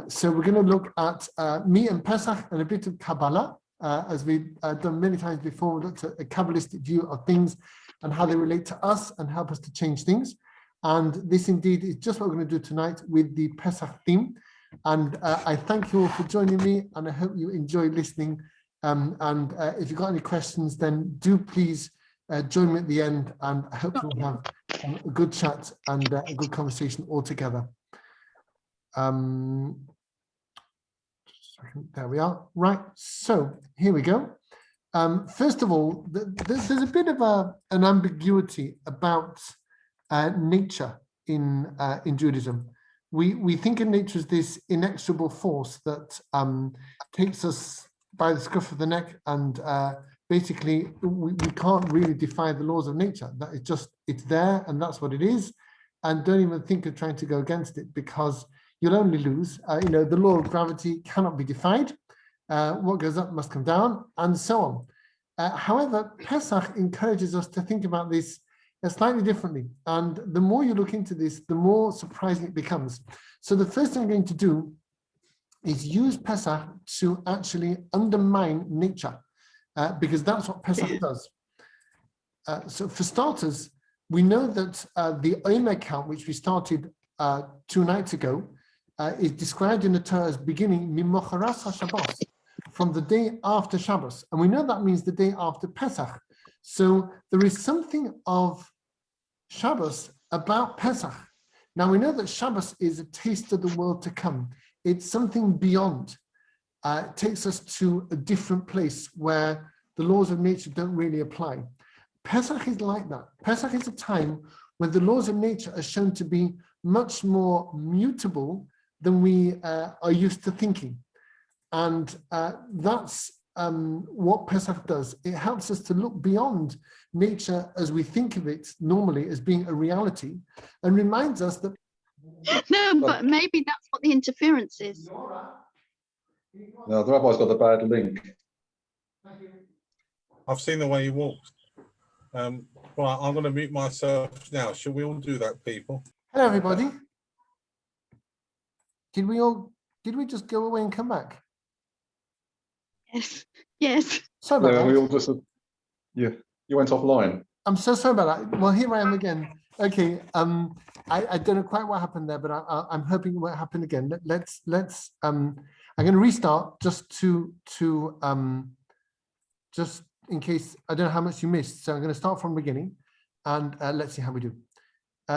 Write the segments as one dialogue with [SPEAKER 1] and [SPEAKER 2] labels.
[SPEAKER 1] So we're going to look at meat and Pesach and a bit of Kabbalah, as we've done many times before. We looked at a Kabbalistic view of things and how they relate to us and help us to change things. And this indeed is just what we're going to do tonight with the Pesach theme. And I thank you all for joining me, and I hope you enjoy listening. If you've got any questions, then do please join me at the end, and I hope we'll have a good chat and a good conversation all together. There we are. Right, so here we go. First of all, there's a bit of an ambiguity about nature in Judaism. We think of nature as this inexorable force that takes us by the scruff of the neck, and basically we can't really defy the laws of nature. That it's there, and that's what it is. And don't even think of trying to go against it, because you'll only lose. The law of gravity cannot be defied. What goes up must come down, and so on. However, Pesach encourages us to think about this slightly differently. And the more you look into this, the more surprising it becomes. So the first thing I'm going to do is use Pesach to actually undermine nature, because that's what Pesach does. So for starters, we know that the Omer count, which we started 2 nights ago, is described in the Torah as beginning Mimocharas HaShabbos, from the day after Shabbos. And we know that means the day after Pesach. So there is something of Shabbos about Pesach. Now we know that Shabbos is a taste of the world to come. It's something beyond. It takes us to a different place where the laws of nature don't really apply. Pesach is like that. Pesach is a time when the laws of nature are shown to be much more mutable than we are used to thinking. And that's what Pesach does. It helps us to look beyond nature as we think of it normally as being a reality, and reminds us that...
[SPEAKER 2] No, but maybe that's what the interference is.
[SPEAKER 3] No, the rabbi's got a bad link.
[SPEAKER 4] I've seen the way he walks. Right, I'm going to mute myself now. Should we all do that, people?
[SPEAKER 1] Hello, everybody. Did we just go away and come back?
[SPEAKER 2] Yes.
[SPEAKER 1] Sorry about that.
[SPEAKER 3] We all just, you went offline.
[SPEAKER 1] I'm so sorry about that. Well, here I am again. Okay. I don't know quite what happened there, but I'm hoping it won't happen again. I'm going to restart just just in case. I don't know how much you missed. So I'm going to start from the beginning, and let's see how we do.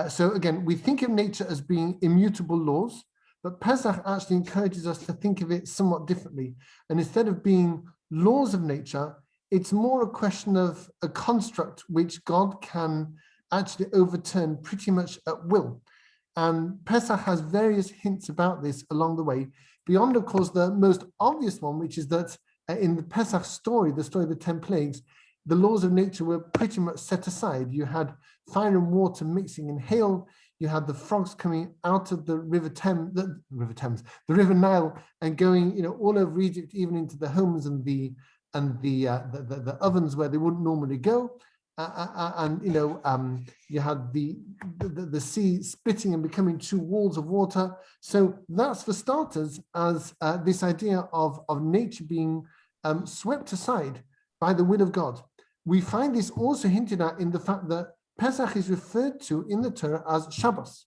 [SPEAKER 1] So again, we think of nature as being immutable laws, but Pesach actually encourages us to think of it somewhat differently. And instead of being laws of nature, it's more a question of a construct which God can actually overturn pretty much at will. And Pesach has various hints about this along the way, beyond, of course, the most obvious one, which is that in the Pesach story, the story of the 10 plagues, the laws of nature were pretty much set aside. You had fire and water mixing in hail. You had the frogs coming out of the River Nile, and going, all over Egypt, even into the homes and the ovens where they wouldn't normally go. You had the sea splitting and becoming 2 walls of water. So that's, for starters, as this idea of nature being swept aside by the will of God. We find this also hinted at in the fact that Pesach is referred to in the Torah as Shabbos.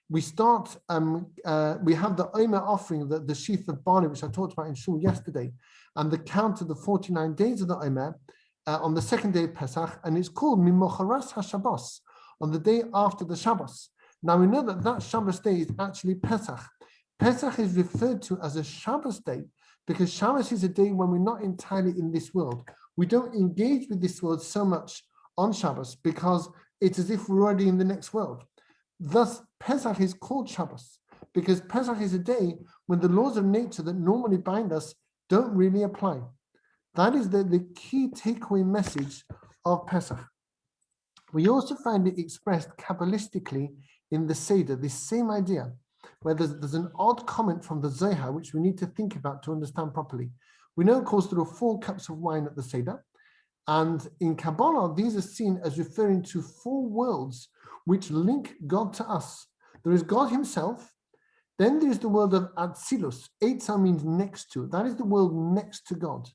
[SPEAKER 1] We start, we have the Omer offering, the sheaf of barley, which I talked about in Shul yesterday, and the count of the 49 days of the Omer on the 2nd day of Pesach, and it's called Mimocharas HaShabbos, on the day after the Shabbos. Now we know that Shabbos day is actually Pesach. Pesach is referred to as a Shabbos day because Shabbos is a day when we're not entirely in this world. We don't engage with this world so much on Shabbos because it's as if we're already in the next world. Thus, Pesach is called Shabbos because Pesach is a day when the laws of nature that normally bind us don't really apply. That is the key takeaway message of Pesach. We also find it expressed Kabbalistically in the Seder, this same idea, where there's an odd comment from the Zohar, which we need to think about to understand properly. We know, of course, there are 4 cups of wine at the Seder. And in Kabbalah, these are seen as referring to 4 worlds which link God to us. There is God himself, Then there's the world of Atzilus. Eitzah means next to. That is the world next to God.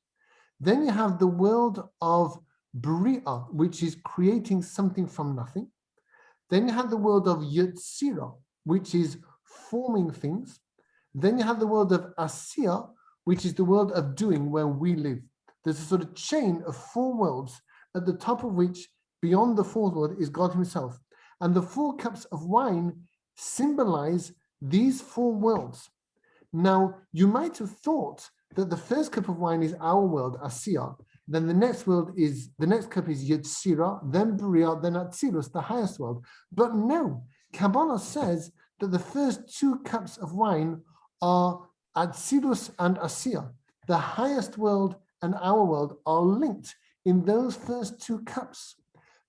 [SPEAKER 1] Then you have the world of Bria, which is creating something from nothing. Then you have the world of Yetzira, which is forming things. Then you have the world of Asiya, which is the world of doing, where we live. There's a sort of chain of 4 worlds, at the top of which, beyond the 4th world, is God himself. And the 4 cups of wine symbolize these 4 worlds. Now, you might have thought that the first cup of wine is our world, Asiya. Then the next cup is Yetzira, then Bria, then Atzilus, the highest world. But no, Kabbalah says that the first 2 cups of wine are Atzilus and Asiya. The highest world and our world are linked in those first 2 cups.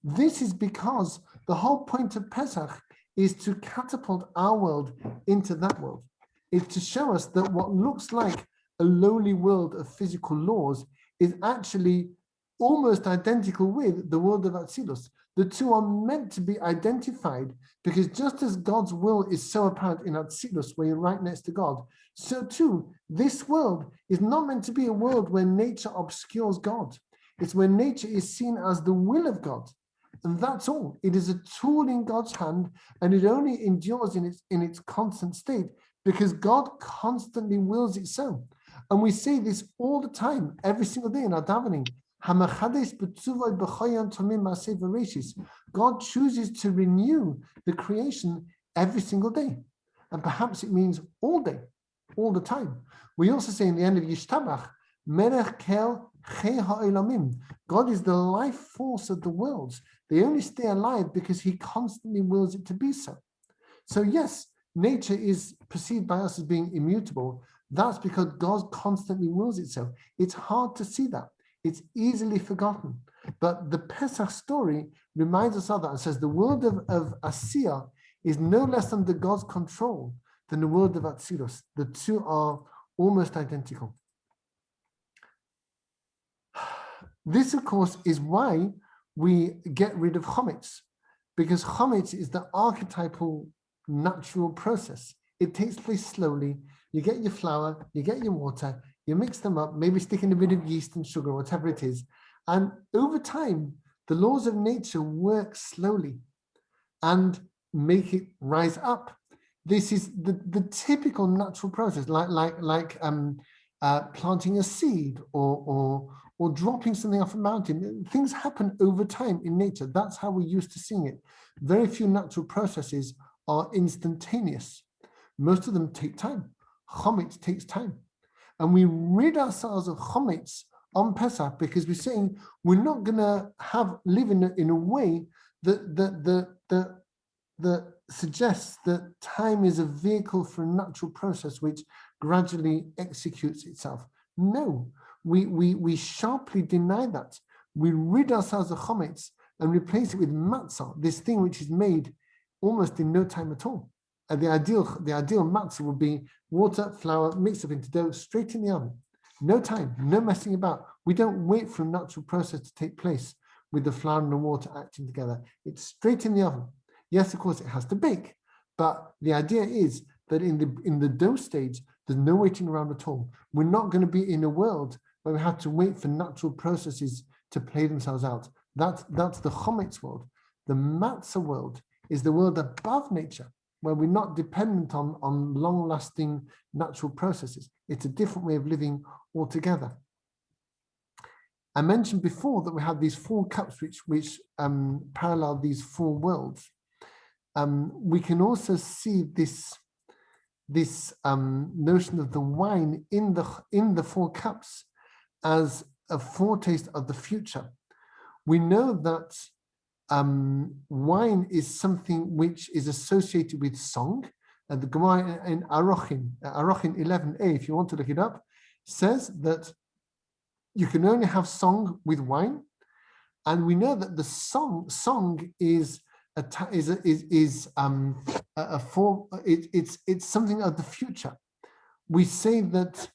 [SPEAKER 1] This is because the whole point of Pesach is to catapult our world into that world. It's to show us that what looks like a lowly world of physical laws is actually almost identical with the world of Atzilus. The 2 are meant to be identified, because just as God's will is so apparent in Atzilus, where you're right next to God, so too, this world is not meant to be a world where nature obscures God. It's where nature is seen as the will of God. And that's all. It is a tool in God's hand, and it only endures in its constant state because God constantly wills it so. And we say this all the time, every single day in our davening. God chooses to renew the creation every single day. And perhaps it means all day, all the time. We also say in the end of Yishtabach, Melech Kel Chei Ha'olamim. God is the life force of the worlds. They only stay alive because he constantly wills it to be so. So yes, nature is perceived by us as being immutable. That's because God constantly wills it so. It's hard to see that. It's easily forgotten. But the Pesach story reminds us of that and says the world of Asiya is no less under God's control than the world of Atzilus. The 2 are almost identical. This, of course, is why we get rid of chametz, because chametz is the archetypal natural process. It takes place slowly. You get your flour, you get your water, you mix them up, maybe stick in a bit of yeast and sugar, whatever it is. And over time, the laws of nature work slowly and make it rise up. This is the typical natural process, like planting a seed or dropping something off a mountain. Things happen over time in nature. That's how we're used to seeing it. Very few natural processes are instantaneous. Most of them take time. Chametz takes time. And we rid ourselves of chametz on Pesach because we're saying we're not going to live in a way that suggests that time is a vehicle for a natural process which gradually executes itself. No, we sharply deny that. We rid ourselves of chametz and replace it with matzah, this thing which is made almost in no time at all. And the ideal matzah would be water, flour, mixed up into dough, straight in the oven. No time, no messing about. We don't wait for a natural process to take place with the flour and the water acting together. It's straight in the oven. Yes, of course, it has to bake, but the idea is that in the dough stage, there's no waiting around at all. We're not going to be in a world where we have to wait for natural processes to play themselves out. That's the chametz world. The matzah world is the world above nature, where we're not dependent on long-lasting natural processes. It's a different way of living altogether. I mentioned before that we have these 4 cups which parallel these 4 worlds. We can also see this notion of the wine in the 4 cups as a foretaste of the future. We know that wine is something which is associated with song. The Gemara in Arochin 11a, if you want to look it up, says that you can only have song with wine, and we know that the song is a form. It's something of the future. We say that,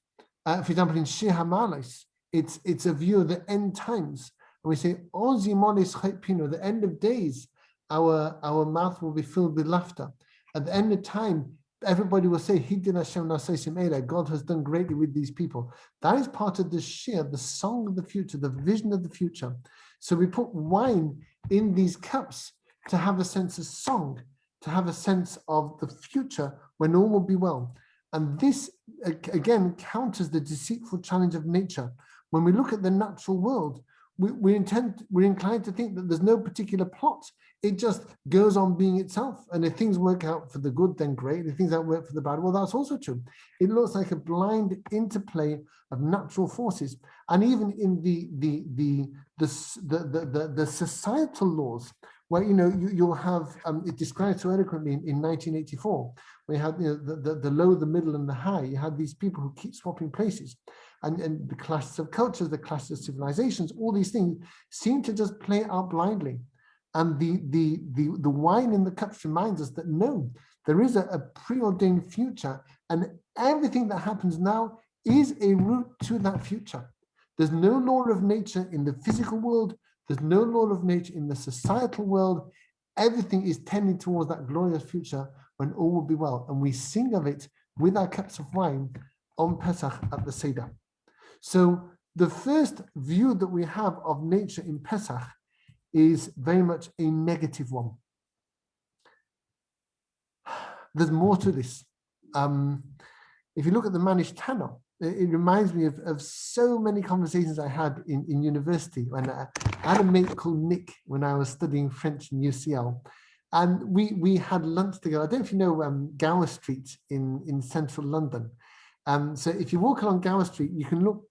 [SPEAKER 1] for example, in Shir HaMa'alos, it's a view of the end times. And we say, the end of days, our mouth will be filled with laughter. At the end of time, everybody will say, Hidin Hashem Nasesim Eila, God has done greatly with these people. That is part of the shir, the song of the future, the vision of the future. So we put wine in these cups to have a sense of song, to have a sense of the future when all will be well. And this, again, counters the deceitful challenge of nature. When we look at the natural world, we're inclined to think that there's no particular plot. It just goes on being itself. And if things work out for the good, then great. If things don't work for the bad, well, that's also true. It looks like a blind interplay of natural forces. And even in the societal laws, where you'll have it described so eloquently in 1984, where you had the low, the middle, and the high. You had these people who keep swapping places, and the clashes of cultures, the clashes of civilizations, all these things seem to just play out blindly. And the wine in the cups reminds us that no, there is a preordained future, and everything that happens now is a route to that future. There's no law of nature in the physical world. There's no law of nature in the societal world. Everything is tending towards that glorious future when all will be well. And we sing of it with our cups of wine on Pesach at the Seder. So the first view that we have of nature in Pesach is very much a negative one. There's more to this. If you look at the Manish Tana, it reminds me of so many conversations I had in university. When I had a mate called Nick when I was studying French in UCL, and we had lunch together. I don't know if you know Gower Street in central London. So if you walk along Gower Street, you can look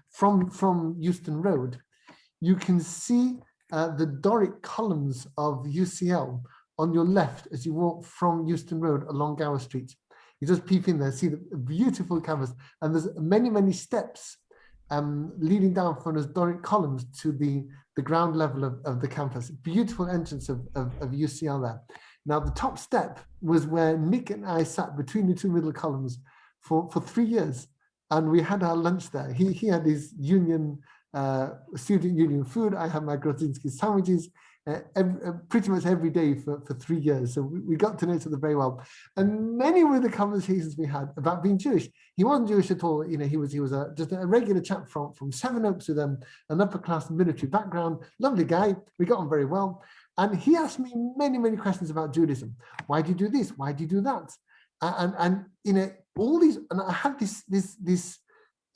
[SPEAKER 1] from Euston Road. You can see the Doric columns of UCL on your left as you walk from Euston Road along Gower Street. You just peep in there, see the beautiful campus, and there's many, many steps leading down from those Doric columns to the ground level of the campus. Beautiful entrance of UCL there. Now, the top step was where Nick and I sat between the two middle columns for 3 years, and we had our lunch there. He had his union, student union food. I had my Grodzinsky sandwiches. Pretty much every day for 3 years. So we got to know each other very well. And many were the conversations we had about being Jewish. He wasn't Jewish at all. He was just a regular chap from Sevenoaks with an upper class military background. Lovely guy. We got on very well. And he asked me many, many questions about Judaism. Why do you do this? Why do you do that? And all these, and I had this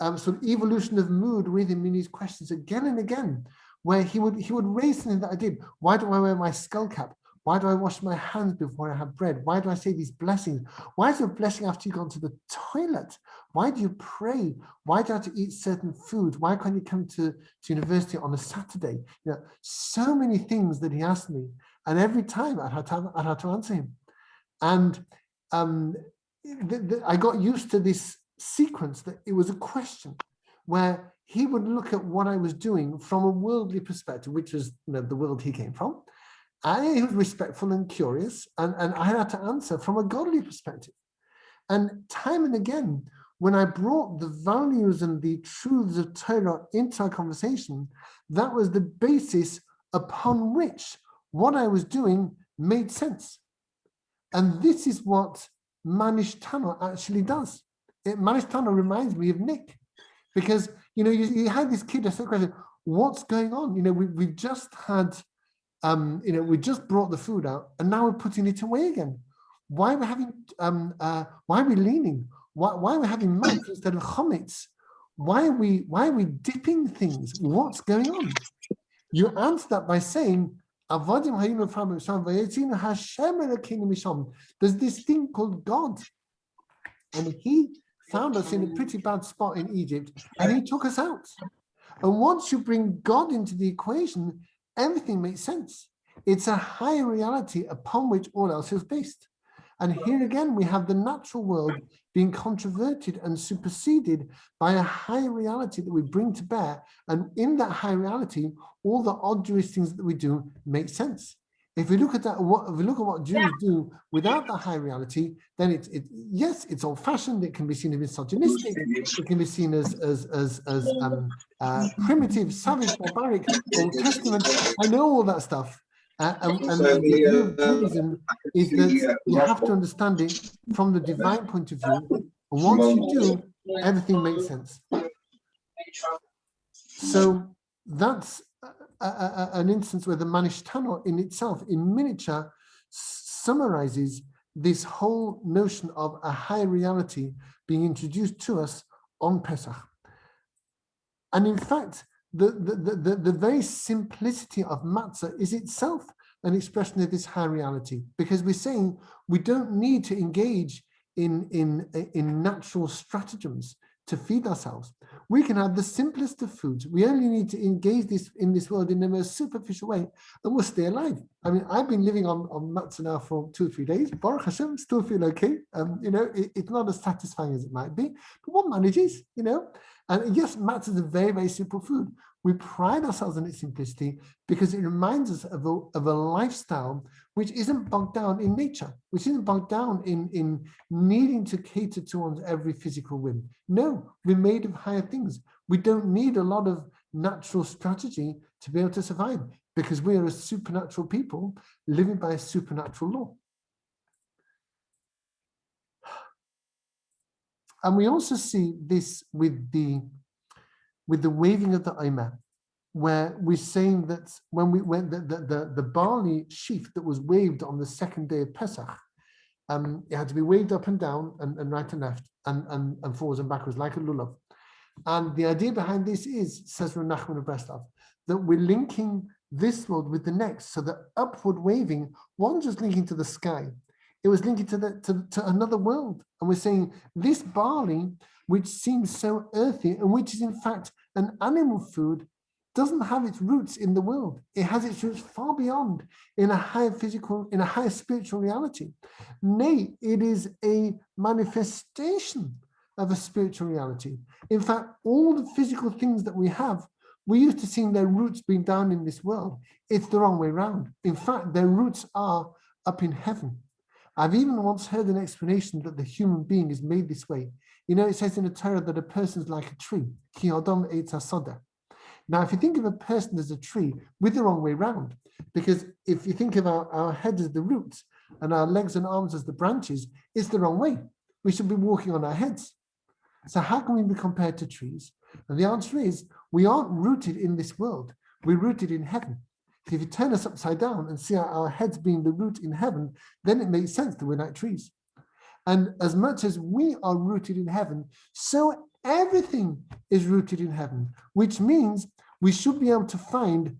[SPEAKER 1] sort of evolution of mood with him in these questions again and again, where he would raise something that I did. Why do I wear my skull cap? Why do I wash my hands before I have bread? Why do I say these blessings? Why is there a blessing after you've gone to the toilet? Why do you pray? Why do you have to eat certain foods? Why can't you come to university on a Saturday? So many things that he asked me, and every time I had to answer him. And I got used to this sequence that it was a question where he would look at what I was doing from a worldly perspective, which was the world he came from. And he was respectful and curious, and I had to answer from a godly perspective. And time and again, when I brought the values and the truths of Torah into our conversation, that was the basis upon which what I was doing made sense. And this is what Manish Tana actually does. Manish Tana reminds me of Nick, because you had this kid ask the question, what's going on? We've just had, we just brought the food out and now we're putting it away again. Why are we having, why are we leaning? Why are we having milk instead of chametz? Why are we dipping things? What's going on? You answer that by saying, there's this thing called God. And he found us in a pretty bad spot in Egypt, and he took us out. And once you bring God into the equation, everything makes sense. It's a higher reality upon which all else is based. And here again, we have the natural world being controverted and superseded by a higher reality that we bring to bear. And in that high reality, all the odd Jewish things that we do make sense. If we look at that, if we look at what Jews do without that high reality, then it's old-fashioned. It can be seen as misogynistic. It can be seen as primitive, savage, barbaric, Old Testament. I know all that stuff, And the view of Judaism is that you have to understand it from the divine point of view. And once you do, everything makes sense. So that's an instance where the Manishtana in itself, in miniature, summarizes this whole notion of a higher reality being introduced to us on Pesach. And in fact, the very simplicity of matzah is itself an expression of this high reality, because we're saying we don't need to engage in natural stratagems to feed ourselves. We can have the simplest of foods. We only need to engage in this world in the most superficial way, and we'll stay alive. I mean, I've been living on matzah now for 2 or 3 days. Baruch Hashem, still feel okay. It's not as satisfying as it might be, but one manages, And yes, matzah is a very, very simple food. We pride ourselves on its simplicity because it reminds us of a lifestyle which isn't bogged down in nature, which isn't bogged down in needing to cater to one's every physical whim. No, we're made of higher things. We don't need a lot of natural strategy to be able to survive because we are a supernatural people living by a supernatural law. And we also see this with the waving of the Omer, where we're saying that when the barley sheaf that was waved on the second day of Pesach, it had to be waved up and down and right and left and forwards and backwards like a lulav. And the idea behind this is, says Rav Nachman of Breslov, that we're linking this world with the next. So the upward waving wasn't just linking to the sky. It was linking to another world. And we're saying this barley, which seems so earthy and which is in fact an animal food, doesn't have its roots in the world. It has its roots far beyond in a higher physical, in a higher spiritual reality. Nay, it is a manifestation of a spiritual reality. In fact, all the physical things that we have, we're used to seeing their roots being down in this world. It's the wrong way around. In fact, their roots are up in heaven. I've even once heard an explanation that the human being is made this way. It says in the Torah that a person is like a tree. Ki adam eitz hasodah. Now, if you think of a person as a tree, with the wrong way round, because if you think of our head as the roots and our legs and arms as the branches, it's the wrong way. We should be walking on our heads. So how can we be compared to trees? And the answer is, we aren't rooted in this world. We're rooted in heaven. If you turn us upside down and see our heads being the root in heaven, then it makes sense that we're like trees. And as much as we are rooted in heaven, so everything is rooted in heaven, which means we should be able to find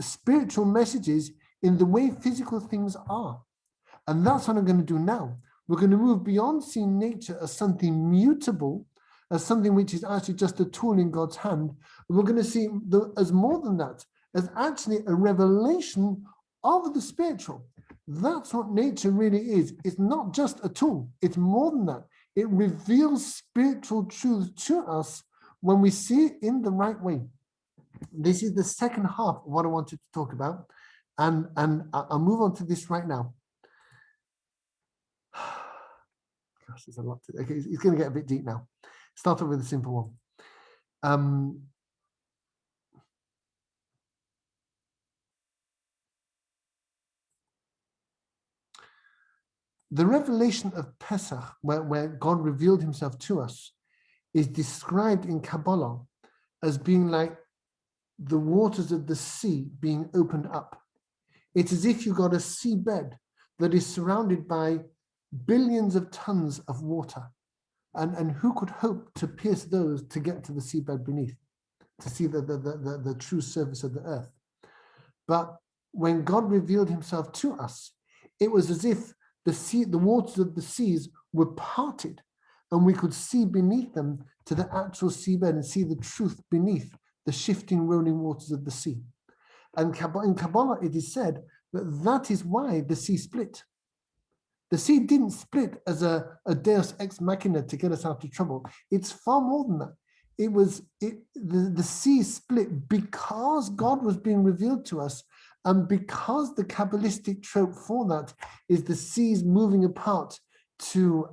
[SPEAKER 1] spiritual messages in the way physical things are. And that's what I'm going to do now. We're going to move beyond seeing nature as something mutable, as something which is actually just a tool in God's hand. And we're going to see as more than that, as actually a revelation of the spiritual. That's what nature really is. It's not just a tool. It's more than that. It reveals spiritual truth to us when we see it in the right way. This is the second half of what I wanted to talk about. And I'll move on to this right now. Gosh, there's a lot to, okay, it's going to get a bit deep now. Start off with a simple one. The revelation of Pesach, where God revealed himself to us, is described in Kabbalah as being like the waters of the sea being opened up. It's as if you got a seabed that is surrounded by billions of tons of water. And who could hope to pierce those to get to the seabed beneath, to see the true surface of the earth? But when God revealed himself to us, it was as if the waters of the seas were parted and we could see beneath them to the actual seabed and see the truth beneath the shifting, rolling waters of the sea. And in Kabbalah, it is said that is why the sea split. The sea didn't split as a deus ex machina to get us out of trouble. It's far more than that. The sea split because God was being revealed to us, and because the Kabbalistic trope for that is the seas moving apart to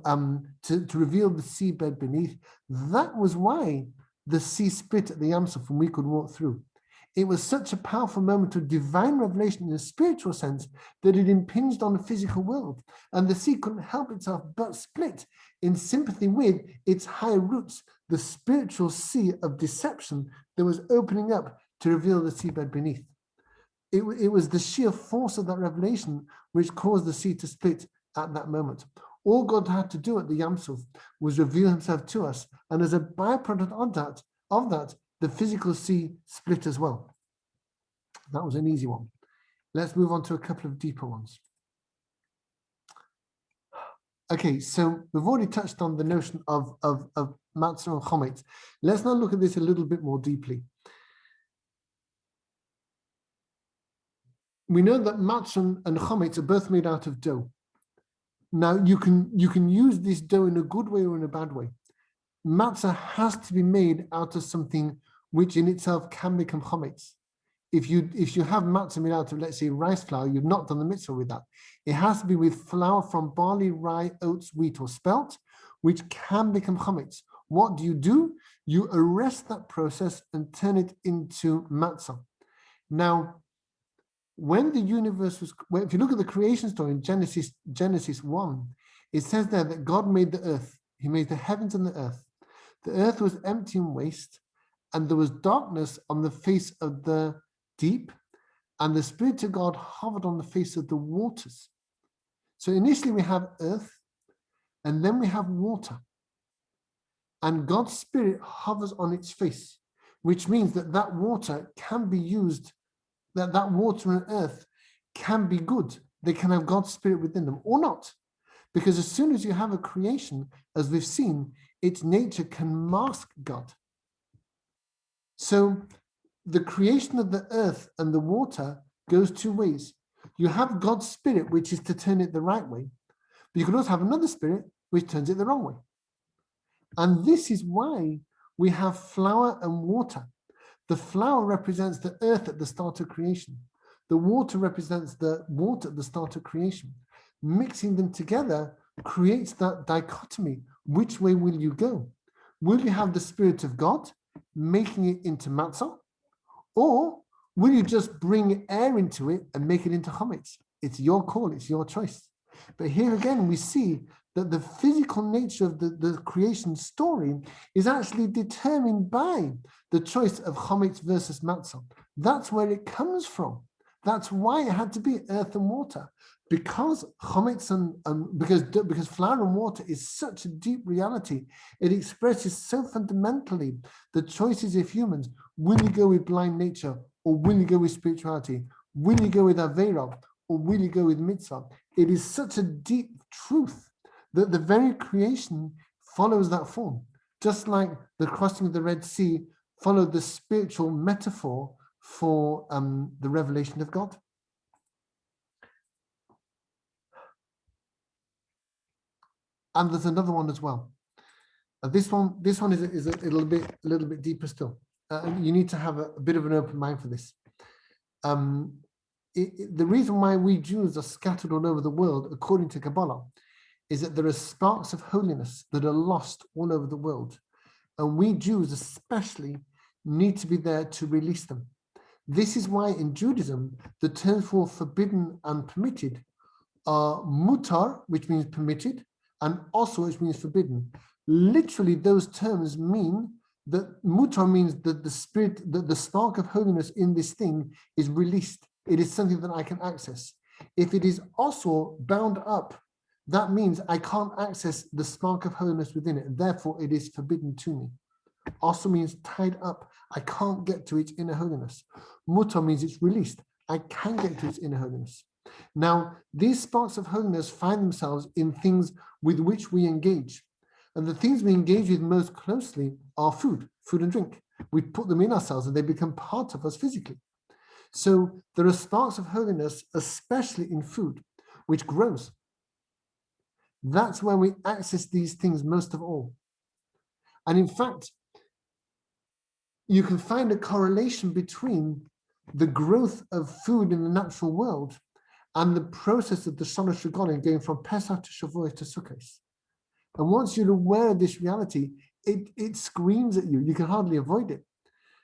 [SPEAKER 1] reveal the seabed beneath. That was why the sea split at the Yam Suf and we could walk through. It was such a powerful moment of divine revelation in a spiritual sense that it impinged on the physical world, and the sea couldn't help itself but split in sympathy with its higher roots, the spiritual sea of deception that was opening up to reveal the seabed beneath. It was the sheer force of that revelation which caused the sea to split at that moment. All God had to do at the Yam Suf was reveal himself to us, and as a byproduct of that, the physical sea split as well. That was an easy one. Let's move on to a couple of deeper ones. Okay, so we've already touched on the notion of matzah and chometz. Let's now look at this a little bit more deeply. We know that matzah and chometz are both made out of dough. Now you can use this dough in a good way or in a bad way. Matzah has to be made out of something which in itself can become chometz. If you have matzah made out of, let's say, rice flour, you've not done the mitzvah with that. It has to be with flour from barley, rye, oats, wheat, or spelt, which can become chometz. What do? You arrest that process and turn it into matzah. Now, when the universe was, if you look at the creation story in Genesis 1, it says there that God made the earth. He made the heavens and the earth. The earth was empty and waste, and there was darkness on the face of the deep, and the Spirit of God hovered on the face of the waters. So initially we have earth, and then we have water. And God's Spirit hovers on its face, which means that water can be used, that water and earth can be good. They can have God's Spirit within them or not. Because as soon as you have a creation, as we've seen, its nature can mask God. So the creation of the earth and the water goes two ways. You have God's Spirit, which is to turn it the right way, but you can also have another spirit which turns it the wrong way. And this is why we have flour and water. The flour represents the earth at the start of creation. The water represents the water at the start of creation. Mixing them together creates that dichotomy. Which way will you go? Will you have the Spirit of God making it into matzah? Or will you just bring air into it and make it into chometz? It's your call, it's your choice. But here again, we see that the physical nature of the creation story is actually determined by the choice of chometz versus matzah. That's where it comes from. That's why it had to be earth and water. Because chometz because flour and water is such a deep reality, it expresses so fundamentally the choices of humans. Will you go with blind nature, or will you go with spirituality? Will you go with Aveira, or will you go with mitzvah? It is such a deep truth that the very creation follows that form. Just like the crossing of the Red Sea followed the spiritual metaphor for the revelation of God. And there's another one as well. This one is a little bit deeper still. You need to have a bit of an open mind for this. The reason why we Jews are scattered all over the world, according to Kabbalah, is that there are sparks of holiness that are lost all over the world. And we Jews especially need to be there to release them. This is why in Judaism, the terms for forbidden and permitted are mutar, which means permitted, and also which means forbidden. Literally, those terms mean that mutar means that the spirit, that the spark of holiness in this thing is released. It is something that I can access. If it is also bound up, that means I can't access the spark of holiness within it. Therefore, it is forbidden to me. Also means tied up. I can't get to its inner holiness. Mutar means it's released. I can get to its inner holiness. Now, these sparks of holiness find themselves in things with which we engage. And the things we engage with most closely are food and drink. We put them in ourselves and they become part of us physically. So there are sparks of holiness, especially in food, which grows. That's where we access these things most of all. And in fact, you can find a correlation between the growth of food in the natural world and the process of the Shalosh Regalim going from Pesach to Shavuot to Sukkot. And once you're aware of this reality, it screams at you. You can hardly avoid it.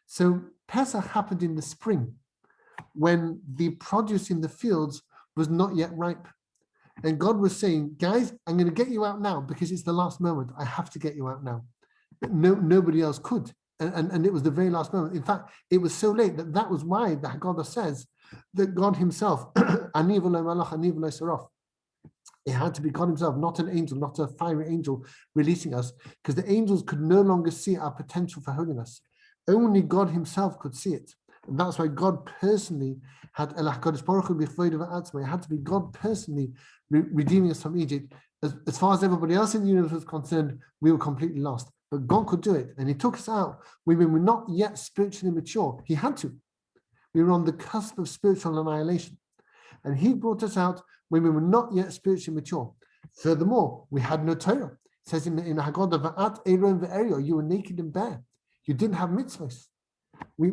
[SPEAKER 1] So Pesach happened in the spring, when the produce in the fields was not yet ripe. And God was saying, guys, I'm going to get you out now because it's the last moment. I have to get you out now. Nobody else could. And it was the very last moment. In fact, it was so late that was why the Haggadah says that God himself, it had to be God himself, not an angel, not a fiery angel releasing us, because the angels could no longer see our potential for holiness. Only God himself could see it. And that's why God personally had, it had to be God personally redeeming us from Egypt. As far as everybody else in the universe was concerned, we were completely lost. But God could do it. And he took us out when we were not yet spiritually mature. He had to. We were on the cusp of spiritual annihilation. And he brought us out when we were not yet spiritually mature. Furthermore, we had no Torah. It says in Haggadah, Va'at Aaron ve'Ero, you were naked and bare. You didn't have mitzvahs. We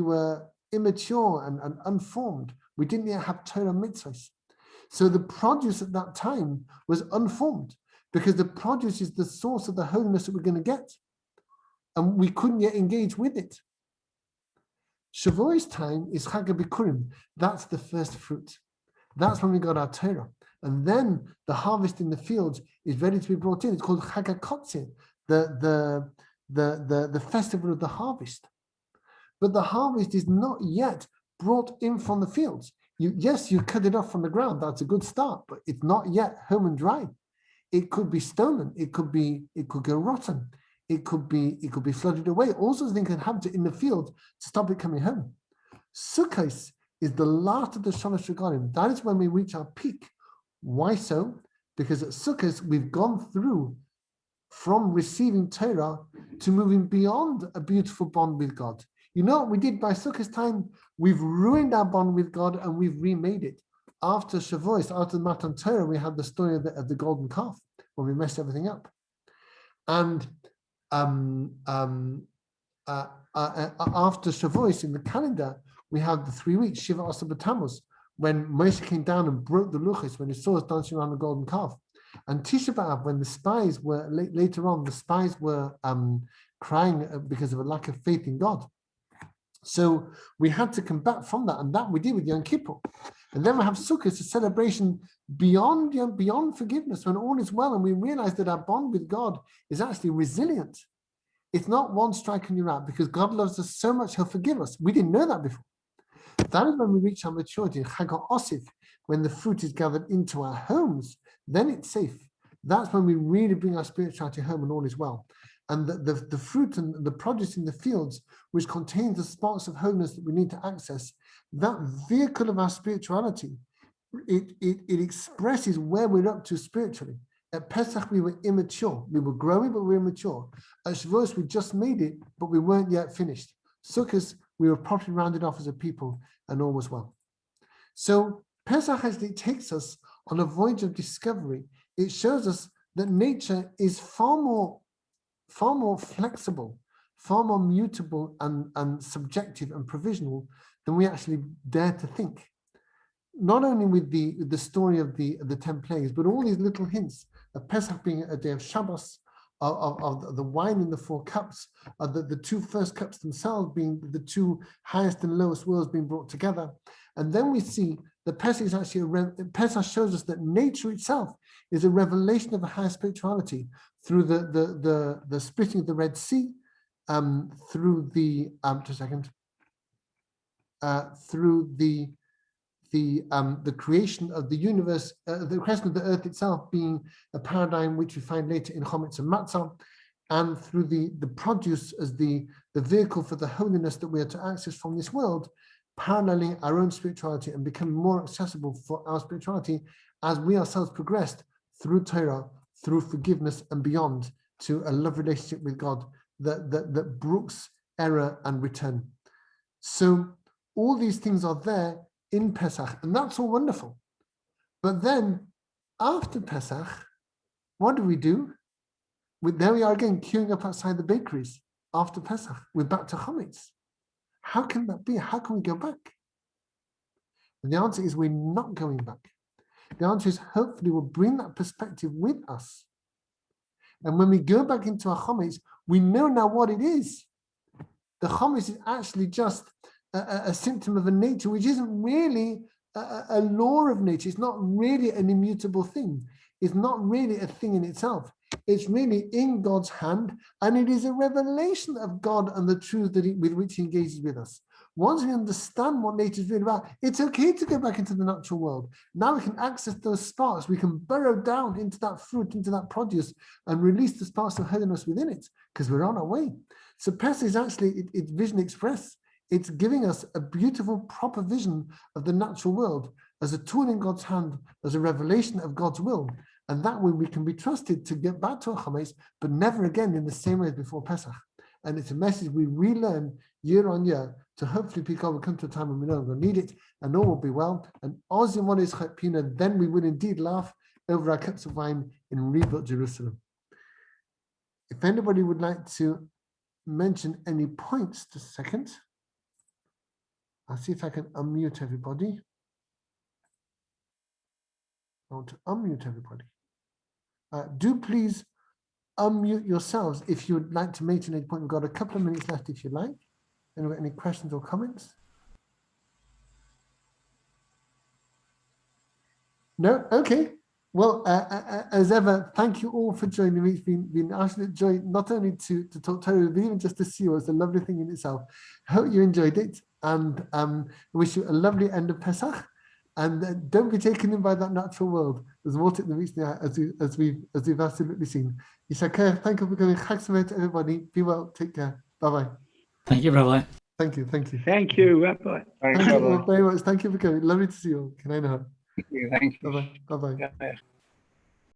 [SPEAKER 1] were immature and unformed. We didn't yet have Torah mitzvahs. So the produce at that time was unformed, because the produce is the source of the holiness that we're going to get. And we couldn't yet engage with it. Shavuos time is Chag HaBikurim. That's the first fruit. That's when we got our Torah. And then the harvest in the fields is ready to be brought in. It's called Chag HaKotzeh, the festival of the harvest. But the harvest is not yet brought in from the fields. Yes, you cut it off from the ground. That's a good start, but it's not yet home and dry. It could be stolen. It could go rotten. It could be flooded away. All sorts of things can happen in the field to stop it coming home. Sukkot is the last of the Shalosh Regalim. That is when we reach our peak. Why so? Because at Sukkot we've gone through from receiving Torah to moving beyond a beautiful bond with God. You know what we did by Sukkot time? We've ruined our bond with God and we've remade it. After Shavuos, after the Matan Torah, we had the story of the golden calf when we messed everything up. And after Shavuos in the calendar, we have the 3 weeks, Shiva Asar B'Tammuz, when Moshe came down and broke the luchos, when he saw us dancing around the golden calf. And Tisha B'Av, when the spies were, later on, the spies were crying because of a lack of faith in God. So we had to come back from that, and that we did with Yom Kippur. And then we have Sukkot, a celebration beyond forgiveness, when all is well, and we realize that our bond with God is actually resilient. It's not one strike and you're out, because God loves us so much, he'll forgive us. We didn't know that before. That is when we reach our maturity, Chag HaOsif, when the fruit is gathered into our homes, then it's safe. That's when we really bring our spirituality home and all is well. And the fruit and the produce in the fields, which contains the sparks of holiness that we need to access, that vehicle of our spirituality, it expresses where we're up to spiritually. At Pesach, we were immature. We were growing, but we were immature. At Shavuos, we just made it, but we weren't yet finished. Sukkot, we were properly rounded off as a people, and all was well. So Pesach actually takes us on a voyage of discovery. It shows us that nature is far more flexible, far more mutable and subjective and provisional than we actually dare to think. Not only with the story of the 10 plagues, but all these little hints of Pesach being a day of Shabbos, of the wine in the 4 cups, of the 2 first cups themselves being the 2 highest and lowest worlds being brought together. And then we see that Pesach is actually Pesach shows us that nature itself is a revelation of a higher spirituality through the splitting of the Red Sea, through the through the creation of the universe, the creation of the earth itself being a paradigm which we find later in Chometz and Matzah, and through the produce as the vehicle for the holiness that we are to access from this world, paralleling our own spirituality and becoming more accessible for our spirituality as we ourselves progressed through Torah, through forgiveness and beyond, to a love relationship with God that brooks error and return. So all these things are there in Pesach, and that's all wonderful. But then after Pesach, what do? There we are again, queuing up outside the bakeries after Pesach. We're back to Chometz. How can that be? How can we go back? And the answer is we're not going back. The answer is hopefully we'll bring that perspective with us. And when we go back into our Chometz, we know now what it is. the chometz is actually just a symptom of a nature which isn't really a law of nature. It's not really an immutable thing. It's not really a thing in itself. It's really in God's hand, and it is a revelation of God and the truth with which he engages with us. Once we understand what nature is really about, it's okay to go back into the natural world. Now we can access those sparks. We can burrow down into that fruit, into that produce, and release the sparks of holiness within it, because we're on our way. So Pesach is actually, it's vision express. It's giving us a beautiful, proper vision of the natural world as a tool in God's hand, as a revelation of God's will. And that way we can be trusted to get back to our chometz, but never again in the same way as before Pesach. And it's a message we relearn year on year to hopefully people will come to a time when we no longer need it and all will be well. And then we will indeed laugh over our cups of wine in rebuilt Jerusalem. If anybody would like to mention any points, just a second. I'll see if I can unmute everybody. I want to unmute everybody. Do please unmute yourselves if you would like to mention any point. We've got a couple of minutes left if you like. Any questions or comments? No? Okay. Well, as ever, thank you all for joining me. It's been an absolute joy not only to talk to you, but even just to see you. It's a lovely thing in itself. Hope you enjoyed it, and wish you a lovely end of Pesach. And don't be taken in by that natural world. There's water in the reach there, as we've absolutely seen. Yishakar, thank you for coming. Chag Sameach to everybody. Be well. Take care. Bye-bye.
[SPEAKER 5] Thank you, Rabbi.
[SPEAKER 1] Thank you.
[SPEAKER 6] Thank you, Rabbi.
[SPEAKER 3] Thanks,
[SPEAKER 1] Thank you
[SPEAKER 3] Rabbi.
[SPEAKER 1] all very much. Thank you for coming. Lovely to see you all. Can I know?
[SPEAKER 6] Thank you.
[SPEAKER 1] Bye-bye. Bye-bye.
[SPEAKER 6] Yeah.